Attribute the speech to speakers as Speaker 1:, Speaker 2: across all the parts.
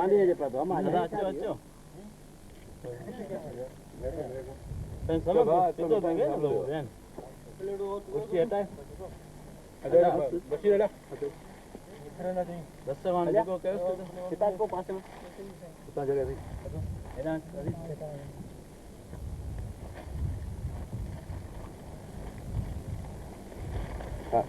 Speaker 1: पानी जे पर हमारे
Speaker 2: अचो अचो तन सब तो देंगे ना लोग हैं कुर्सी हटाए
Speaker 1: अरे बची रहा
Speaker 2: दस वन को कहो
Speaker 1: किताब को पास में कितना जगह थी
Speaker 2: एना
Speaker 1: हां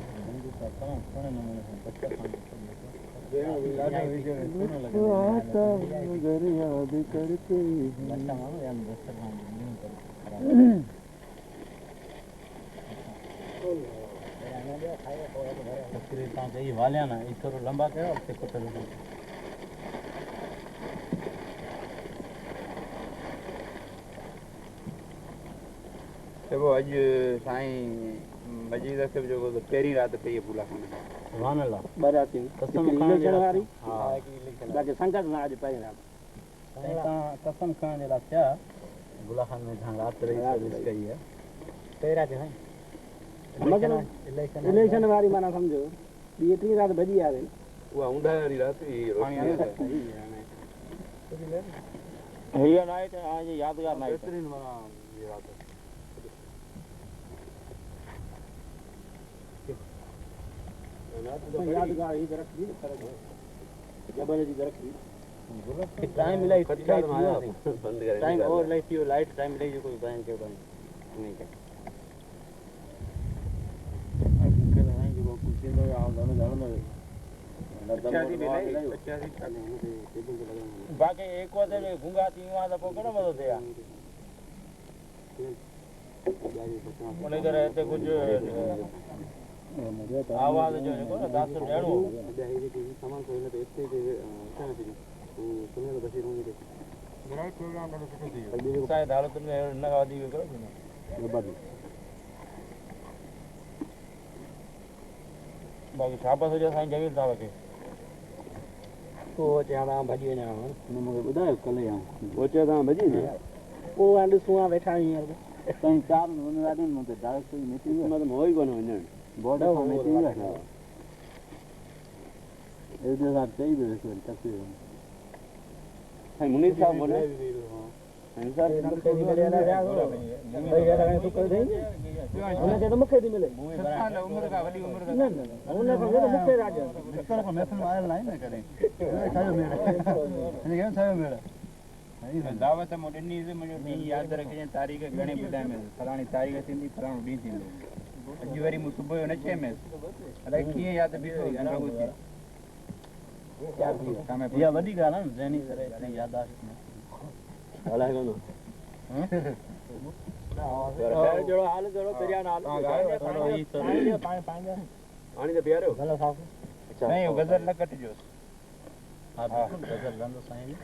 Speaker 1: घर याद करते
Speaker 2: वाले ना थोड़ा लंबा करो
Speaker 3: वो अज साईं मजी रखे जो पहिरीं राति पई पुला
Speaker 2: सुभान अल्लाह
Speaker 1: बराती
Speaker 2: कसम खाने
Speaker 1: वारी
Speaker 2: हां
Speaker 1: बाकी संगत ना आज पहिरीं राति
Speaker 2: कसम खाने ला क्या गुला खान में जहां रात रही सर्विस कई है तेरा जो है
Speaker 1: इलेक्शन वारी माना समझो ये टी रात बजी आ गई
Speaker 3: वो ऊंधा वाली रात ही रोशनी
Speaker 2: ये नाइट आज यादगार नाइट
Speaker 3: बेहतरीन माना ये रात
Speaker 1: यादगार ही रख दी जबल जी रख दी
Speaker 2: टाइम मिला
Speaker 3: बंद कर
Speaker 2: टाइम और लाइट यू लाइट टाइम मिले जो कोई बैंक के बैंक नहीं के बाकी एक वजह घूंगा तीन वाला पकड़ो मत दे उन्हें तो रहते कुछ आवाज जो है को ना 10 डेढ़ो
Speaker 1: सामान कोई ना तो इससे जो क्या थी सुने तो बसी रहूंगी
Speaker 3: ग्राहक प्रोग्राम का तो थी
Speaker 2: शायद हालत में नगादी करो ना बाकी शाबाश हो जा साईं जमील साहब के
Speaker 1: तो चारा भजी ना ने मुझे बुधायो कल या वो चारा भजी ने ओ आंड सुआ बैठा ही यार कहीं चार ने रात में तो डायरेक्ट कोई मीटिंग मतलब होई कोन वने बॉर्डर में मीटिंग है एक दिन रात चाहिए बेस तस्वीर है मुनीर साहब बोले इंसान मुखे दी मिले ना भाई यार तो कर देंगे उन्हें तो मुखे दी मिले
Speaker 3: उम्र का वली उम्र का
Speaker 1: ना उन्हें तो मुखे राज
Speaker 3: मिस्टर को मैसेज आयल नहीं ना करे खायो मेरे ने केम खायो मेरे दावत मोडनी से मुझे डी याद रखे तारीख घणे बुधाए में फलाणी तारीख थींदी फलाणो डी थींदो अज वरी मु सुबह न चे में अरे किए याद भी अनुभव थी क्या थी समय
Speaker 2: या वडी गाना जैनी करे इतनी याददाश्त में
Speaker 1: वाला है कोन जोड़ो हाल जोड़ो दरिया नाल
Speaker 2: पानी
Speaker 1: पानी तो पिया रहो
Speaker 2: गला साफ
Speaker 3: नहीं गजर न कट जो
Speaker 2: हां गजर लंदो साईं